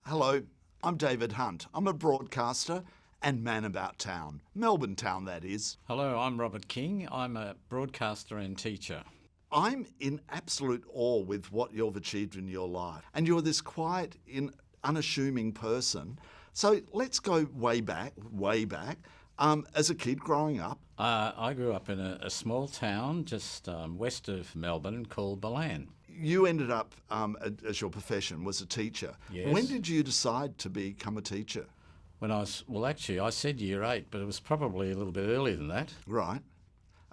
Hello, I'm David Hunt. I'm a broadcaster and man about town. Melbourne town, that is. Hello, I'm Robert King. I'm a broadcaster and teacher. I'm in absolute awe with what you've achieved in your life. And you're this quiet, unassuming person. So let's go way back. As a kid growing up. I grew up in a small town just west of Melbourne called Milan. You ended up, as your profession, was a teacher. Yes. When did you decide to become a teacher? When I said year 8, but it was probably a little bit earlier than that. Right.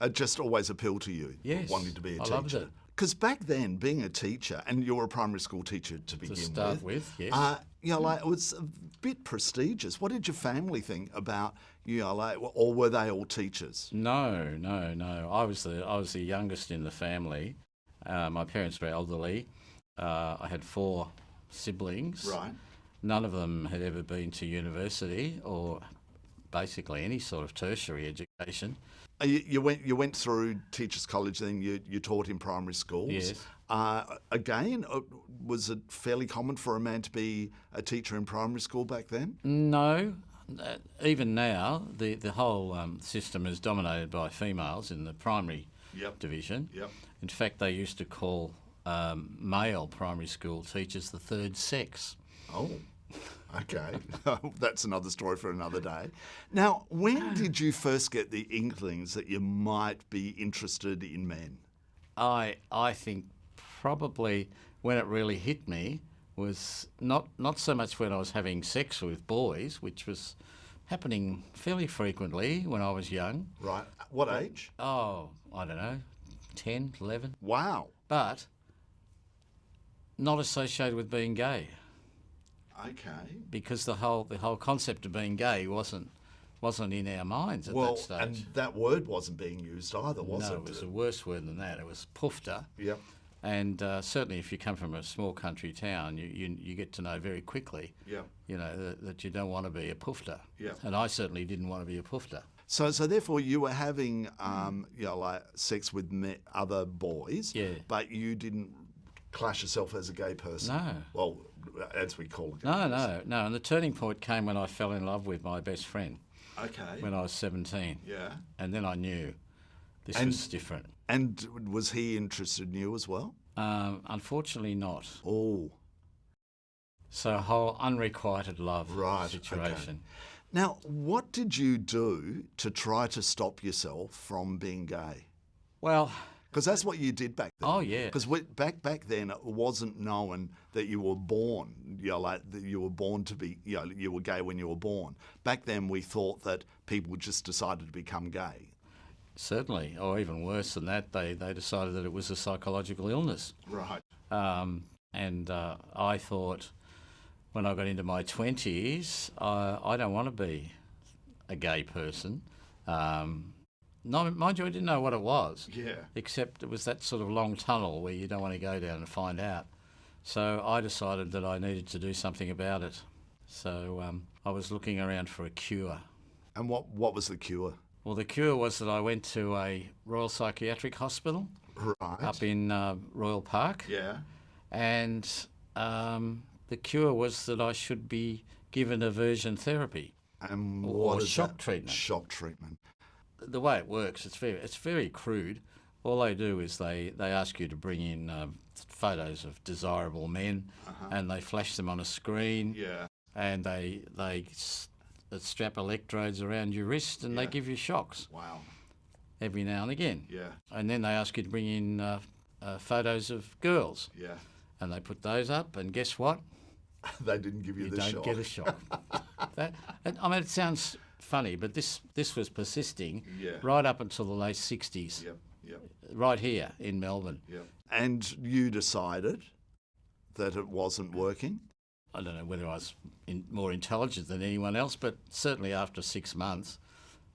It just always appealed to you, Yes, wanting to be a teacher. I loved it. Because back then, being a teacher, and you were a primary school teacher to begin with. To start with, yes. It was a bit prestigious. What did your family think about ULA, or were they all teachers? No. I was the youngest in the family. My parents were elderly. I had 4 siblings. Right. None of them had ever been to university or basically any sort of tertiary education. You went through Teachers College, then you taught in primary schools. Yes. Again, was it fairly common for a man to be a teacher in primary school back then? No. Even now, the whole system is dominated by females in the primary division. Yep. In fact, they used to call male primary school teachers the third sex. Oh, okay. That's another story for another day. Now, when did you first get the inklings that you might be interested in men? I think probably when it really hit me was not so much when I was having sex with boys, which was happening fairly frequently when I was young. Right. What age? Oh, I don't know, 10, 11. Wow. But not associated with being gay. Okay. Because the whole concept of being gay wasn't in our minds at that stage. And that word wasn't being used either, was it? No, it was a worse word than that. It was pufta. Yep. And certainly if you come from a small country town, you get to know very quickly, that you don't want to be a pufta. Yep. And I certainly didn't want to be a pufta. So therefore you were having, sex with other boys, but you didn't class yourself as a gay person. No. Well, as we call it. No. And the turning point came when I fell in love with my best friend. Okay. When I was 17. Yeah. And then I knew this was different. And was he interested in you as well? Unfortunately not. Oh. So a whole unrequited love situation. Okay. Now, what did you do to try to stop yourself from being gay? Well, because that's what you did back then. Oh, yeah. Because back then it wasn't known that you were born, that you were born to be, you were gay when you were born. Back then we thought that people just decided to become gay. Certainly, or even worse than that, they decided that it was a psychological illness. Right. And I thought when I got into my 20s, I don't want to be a gay person. No, mind you, I didn't know what it was. Yeah. Except it was that sort of long tunnel where you don't want to go down and find out. So I decided that I needed to do something about it. So I was looking around for a cure. And what was the cure? Well, the cure was that I went to a Royal Psychiatric Hospital up in Royal Park. Yeah. And the cure was that I should be given aversion therapy. And or shock treatment. Shock treatment. The way it works, it's very crude. All they do is they ask you to bring in photos of desirable men, and they flash them on a screen. Yeah. And they strap electrodes around your wrist, and they give you shocks. Wow. Every now and again. Yeah. And then they ask you to bring in photos of girls. Yeah. And they put those up, and guess what? They didn't give you the shock. You don't get a shock. It sounds funny, but this was persisting right up until the late 60s. Yep. Right here in Melbourne. Yep. And you decided that it wasn't working? I don't know whether I was more intelligent than anyone else, but certainly after 6 months,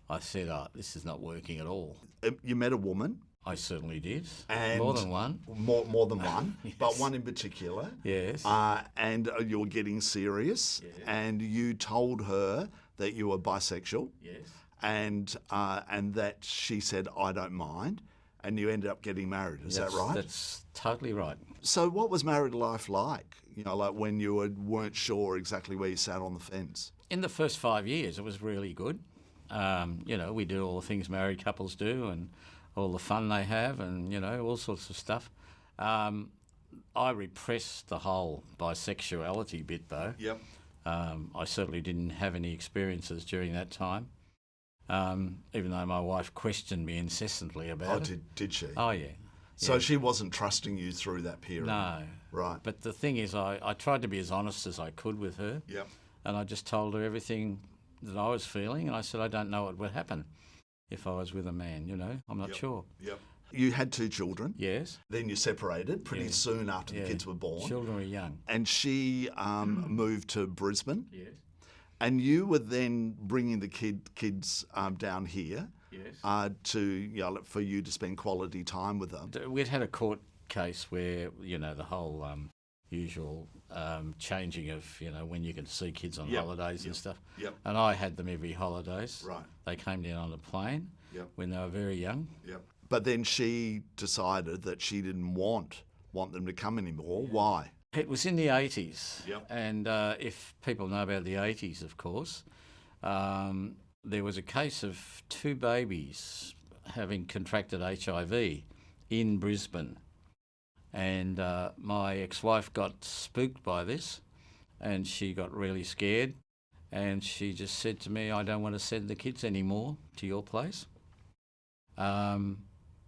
I said, this is not working at all. You met a woman? I certainly did. And more than one. More than one, Yes. But one in particular. Yes. And you were getting serious, and you told her that you were bisexual. Yes. And that she said, I don't mind. and you ended up getting married. Is that right? That's totally right. So what was married life like? You know, like when you weren't sure exactly where you sat on the fence? In the first 5 years, it was really good. You know, we do all the things married couples do and all the fun they have and, you know, all sorts of stuff. I repressed the whole bisexuality bit, though. Yep. I certainly didn't have any experiences during that time, even though my wife questioned me incessantly about it. Did she? Oh, yeah. So she wasn't trusting you through that period? No. Right. But the thing is, I tried to be as honest as I could with her. Yep. And I just told her everything that I was feeling, and I said, I don't know what would happen if I was with a man, you know. I'm not sure. Yep. You had 2 children. Yes. Then you separated pretty soon after the kids were born. Children were young. And she moved to Brisbane. Yes. And you were then bringing the kids down here. Yes. For you to spend quality time with them. We'd had a court case where, you know, the whole usual changing of, you know, when you can see kids on holidays and stuff. Yep. And I had them every holidays. Right. They came down on a plane when they were very young. Yep. But then she decided that she didn't want them to come anymore. Why? It was in the 80s. Yep. And if people know about the 80s, of course, there was a case of 2 babies having contracted HIV in Brisbane. And my ex-wife got spooked by this and she got really scared and she just said to me, I don't want to send the kids anymore to your place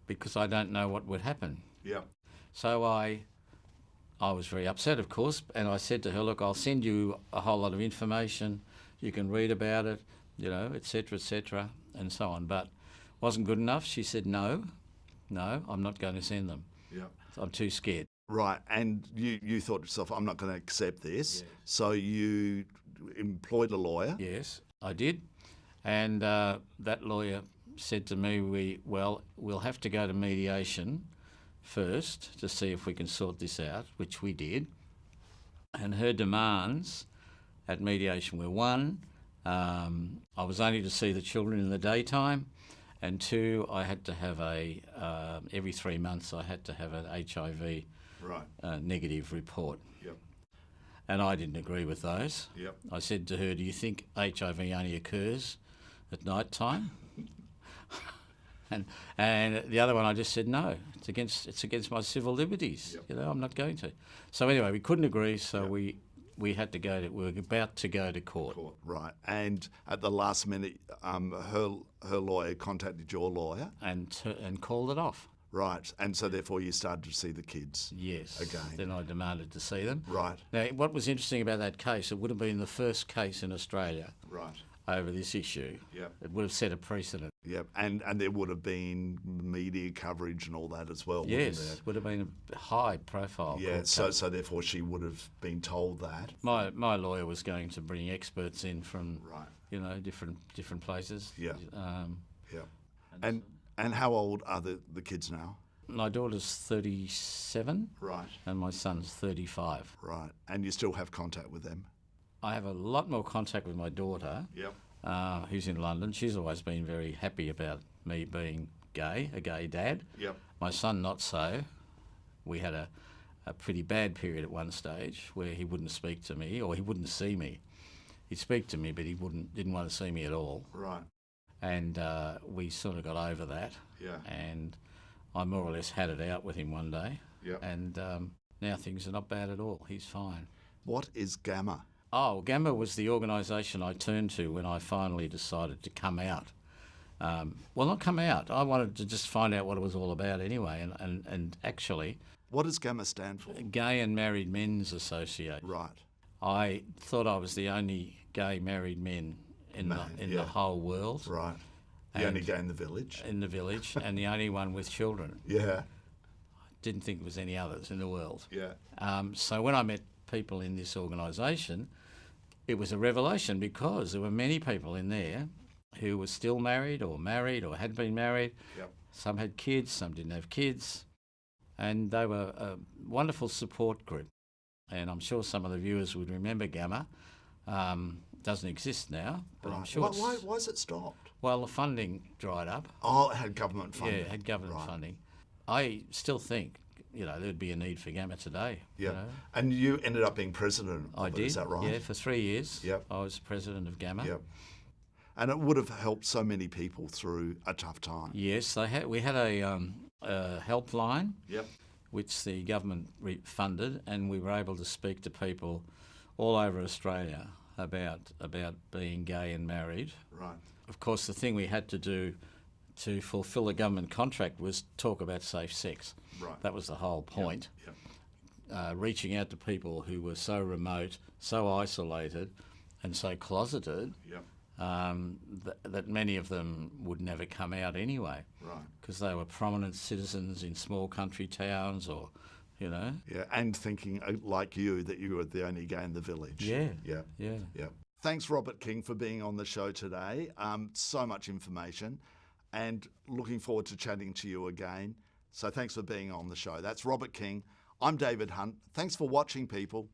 because I don't know what would happen. Yeah. So I was very upset, of course, and I said to her, look, I'll send you a whole lot of information. You can read about it, you know, et cetera, and so on. But wasn't good enough. She said, no, I'm not going to send them. Yeah. I'm too scared. Right. And you thought to yourself, I'm not going to accept this. Yes. So you employed a lawyer. Yes, I did. And that lawyer said to me, we'll have to go to mediation first to see if we can sort this out, which we did. And her demands at mediation were 1, I was only to see the children in the daytime, and 2, I had to have every 3 months I had to have an HIV negative report. Yep. And I didn't agree with those. Yep. I said to her, do you think HIV only occurs at night time? And the other one, I just said, no, it's against my civil liberties. Yep. You know, I'm not going to. So anyway, we couldn't agree, so we had to we were about to go to court. Right. And at the last minute, her lawyer contacted your lawyer? And called it off. Right. And so therefore you started to see the kids? Yes. Again. Then I demanded to see them. Right. Now, what was interesting about that case, it would have been the first case in Australia. Right. Over this issue. Yep. It would have set a precedent. Yep. And there would have been media coverage and all that as well. Yes, would have been a high profile. Yeah, so therefore she would have been told that. My lawyer was going to bring experts in from you know, different places. Yeah. And how old are the kids now? My daughter's 37. Right. And my son's 35. Right. And you still have contact with them? I have a lot more contact with my daughter, who's in London. She's always been very happy about me being gay, a gay dad. Yep. My son, not so. We had a pretty bad period at one stage where he wouldn't speak to me or he wouldn't see me. He'd speak to me, but he didn't want to see me at all. Right. And we sort of got over that. Yeah. And I more or less had it out with him one day. Yep. And now things are not bad at all. He's fine. What is Gamma? Oh, Gamma was the organisation I turned to when I finally decided to come out. Well, not come out. I wanted to just find out what it was all about anyway. And actually... What does Gamma stand for? Gay and Married Men's Association. Right. I thought I was the only gay married men in the whole world. Right. The only gay in the village. In the village, and the only one with children. Yeah. Didn't think there was any others in the world. Yeah. So when I met people in this organisation, it was a revelation because there were many people in there who were still married or had been married. Yep. Some had kids, some didn't have kids. And they were a wonderful support group. And I'm sure some of the viewers would remember Gamma. Doesn't exist now, but I'm sure why has it stopped? Well, the funding dried up. Oh, it had government funding. Yeah, it had government funding. I still think, there'd be a need for Gamma today. Yeah. You know? And you ended up being president of I it, did. is that right? Yeah, for 3 years. Yep. I was president of Gamma. Yep. And it would have helped so many people through a tough time. Yes, we had a helpline, Yep. which the government funded, and we were able to speak to people all over Australia about being gay and married. Right. Of course, the thing we had to do to fulfil the government contract was talk about safe sex. Right. That was the whole point. Yep. Reaching out to people who were so remote, so isolated, and so closeted Yep. that many of them would never come out anyway. Right. Because they were prominent citizens in small country towns or, Yeah, and thinking like you that you were the only gay in the village. Yeah. Yeah. Yeah. Yeah. Thanks, Robert King, for being on the show today. So much information, and looking forward to chatting to you again. So thanks for being on the show. That's Robert King. I'm David Hunt. Thanks for watching, people.